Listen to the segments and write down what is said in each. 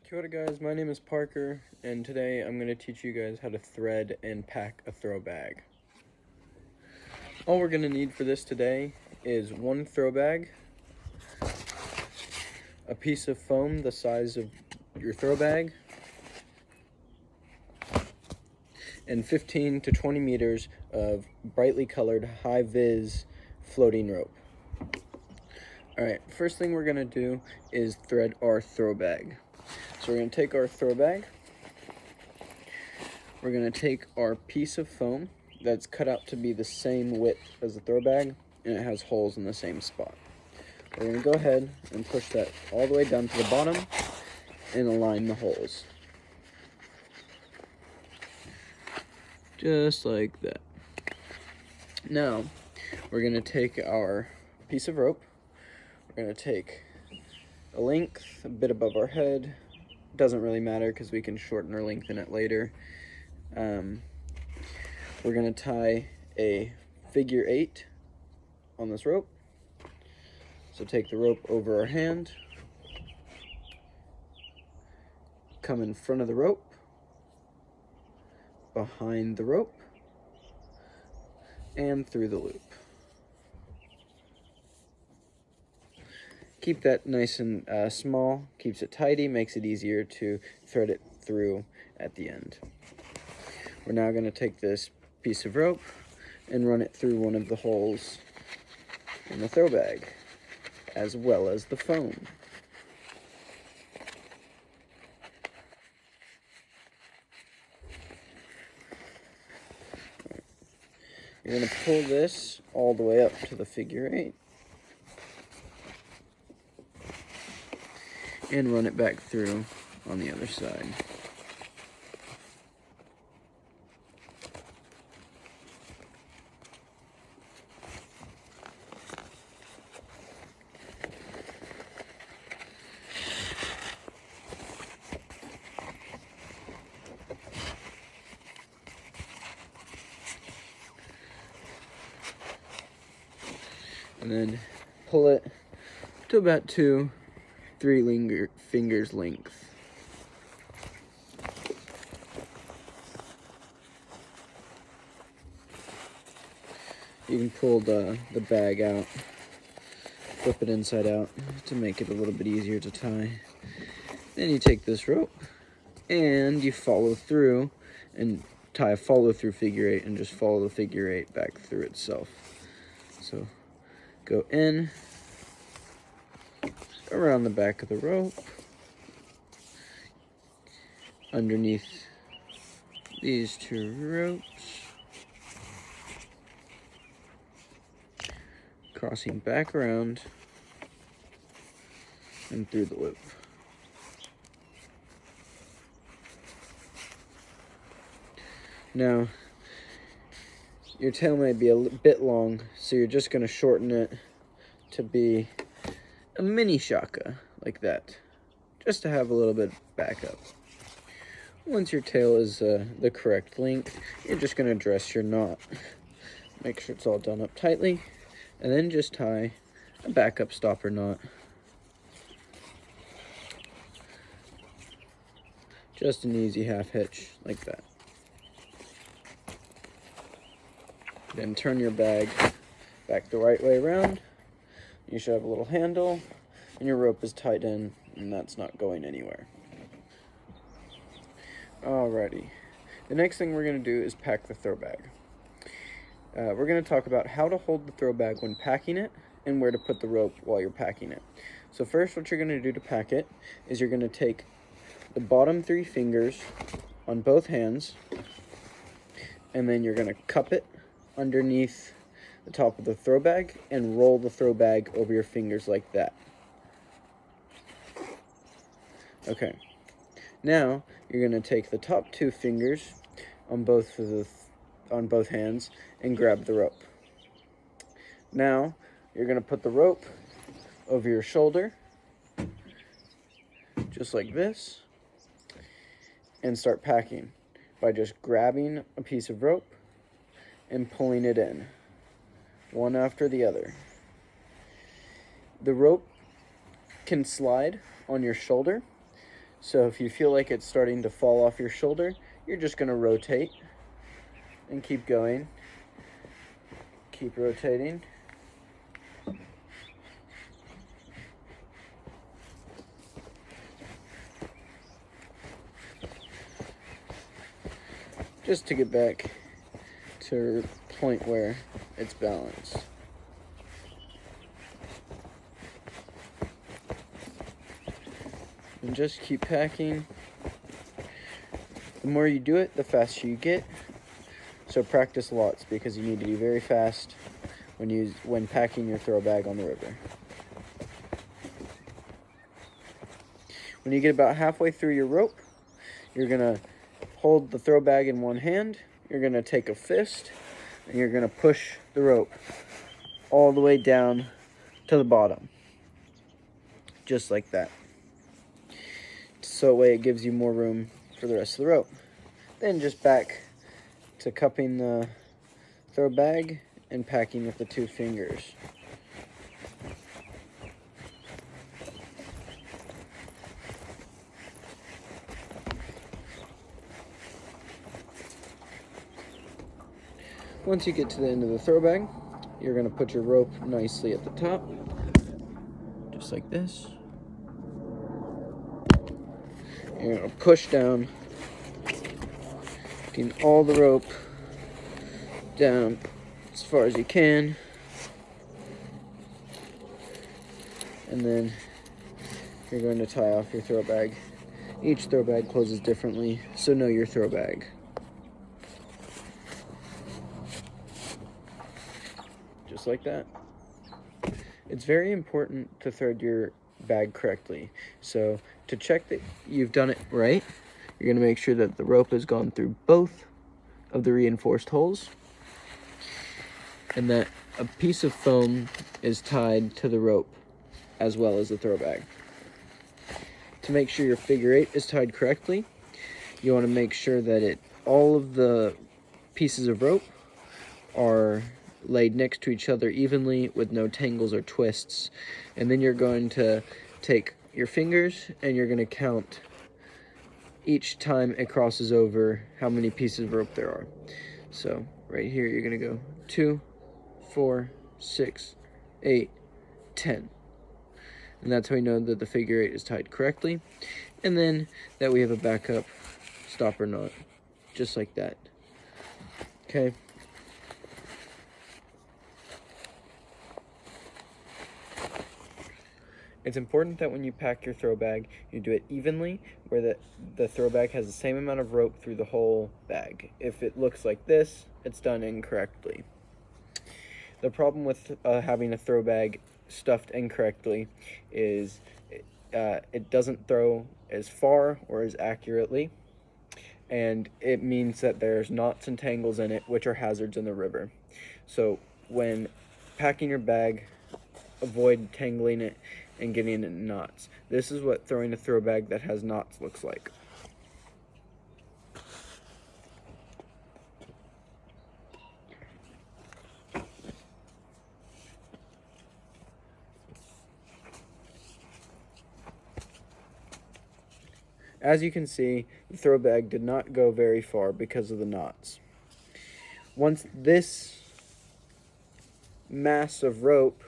Kia ora guys, my name is Parker, and today I'm going to teach you guys how to thread and pack a throw bag. All we're going to need for this today is one throw bag, a piece of foam the size of your throw bag, and 15 to 20 meters of brightly colored high-vis floating rope. Alright, first thing we're going to do is thread our throw bag. So we're going to take our throw bag, we're going to take our piece of foam that's cut out to be the same width as the throw bag, and it has holes in the same spot. We're going to go ahead and push that all the way down to the bottom and align the holes. Just like that. Now, we're going to take our piece of rope, we're going to take a length a bit above our head. Doesn't really matter because we can shorten or lengthen it later. We're going to tie a figure 8 on this rope. So take the rope over our hand, come in front of the rope, behind the rope, and through the loop. Keep that nice and small, keeps it tidy, makes it easier to thread it through at the end. We're now going to take this piece of rope and run it through one of the holes in the throw bag, as well as the foam. You're going to pull this all the way up to the figure 8. And run it back through on the other side. And then pull it to about 2-3 fingers length. You can pull the bag out, flip it inside out to make it a little bit easier to tie. Then you take this rope and you follow through and tie a follow through figure 8 and just follow the figure 8 back through itself. So go in, around the back of the rope, underneath these 2 ropes, crossing back around and through the loop. Now, your tail may be a bit long, so you're just going to shorten it to be a mini shaka, like that, just to have a little bit backup. Once your tail is the correct length, you're just going to dress your knot. Make sure it's all done up tightly, and then just tie a backup stopper knot. Just an easy half hitch, like that. Then turn your bag back the right way around. You should have a little handle, and your rope is tied in, and that's not going anywhere. Alrighty. The next thing we're going to do is pack the throw bag. We're going to talk about how to hold the throw bag when packing it, and where to put the rope while you're packing it. So first, what you're going to do to pack it is you're going to take the bottom 3 fingers on both hands, and then you're going to cup it underneath the top of the throw bag and roll the throw bag over your fingers like that. Okay. Now you're going to take the top 2 fingers on both hands and grab the rope. Now you're going to put the rope over your shoulder, just like this, and start packing by just grabbing a piece of rope and pulling it in, one after the other. The rope can slide on your shoulder, So if you feel like it's starting to fall off your shoulder, you're just going to rotate and keep going. Keep rotating. Just to get back to a point where it's balanced. And just keep packing. The more you do it, the faster you get. So practice lots, because you need to be very fast when packing your throw bag on the river. When you get about halfway through your rope, you're gonna hold the throw bag in one hand, you're gonna take a fist, and you're gonna push the rope all the way down to the bottom. Just like that. So that way it gives you more room for the rest of the rope. Then just back to cupping the throw bag and packing with the 2 fingers. Once you get to the end of the throw bag, you're going to put your rope nicely at the top, just like this. You're going to push down, getting all the rope down as far as you can, and then you're going to tie off your throw bag. Each throw bag closes differently, so know your throw bag. Just like that. It's very important to thread your bag correctly. So to check that you've done it right, you're going to make sure that the rope has gone through both of the reinforced holes, and that a piece of foam is tied to the rope as well as the throw bag. To make sure your figure 8 is tied correctly, you want to make sure that all of the pieces of rope are laid next to each other evenly with no tangles or twists. And then you're going to take your fingers and you're going to count each time it crosses over how many pieces of rope there are. So right here you're going to go 2, 4, 6, 8, 10. And that's how we know that the figure 8 is tied correctly. And then that we have a backup stopper knot, just like that. Okay. It's important that when you pack your throw bag, you do it evenly, where the throw bag has the same amount of rope through the whole bag. If it looks like this, it's done incorrectly. The problem with having a throw bag stuffed incorrectly is it doesn't throw as far or as accurately, and it means that there's knots and tangles in it, which are hazards in the river. So when packing your bag, avoid tangling it and getting it in knots. This is what throwing a throw bag that has knots looks like. As you can see, the throw bag did not go very far because of the knots. Once this mass of rope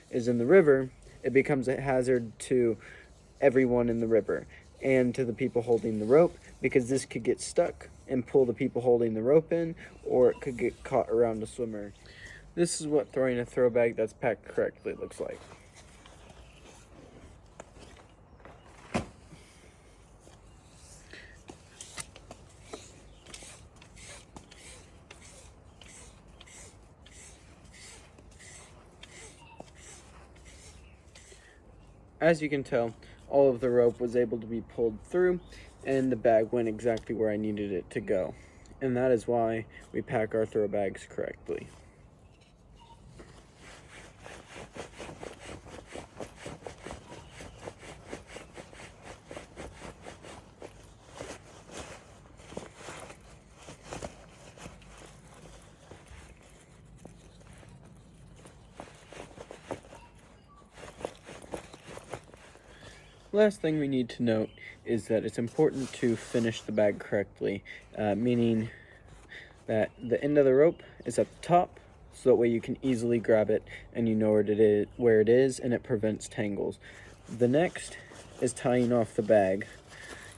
is in the river, it becomes a hazard to everyone in the river and to the people holding the rope, because this could get stuck and pull the people holding the rope in, or it could get caught around a swimmer. This is what throwing a throw bag that's packed correctly looks like. As you can tell, all of the rope was able to be pulled through, and the bag went exactly where I needed it to go. And that is why we pack our throw bags correctly. Last thing we need to note is that it's important to finish the bag correctly, meaning that the end of the rope is at the top, so that way you can easily grab it and you know where it is, and it prevents tangles. The next is tying off the bag.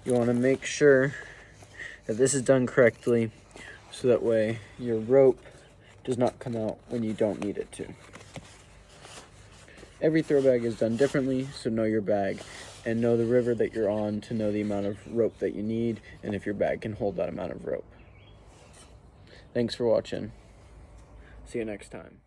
You want to make sure that this is done correctly, so that way your rope does not come out when you don't need it to. Every throw bag is done differently, so know your bag and know the river that you're on to know the amount of rope that you need and if your bag can hold that amount of rope. Thanks for watching. See you next time.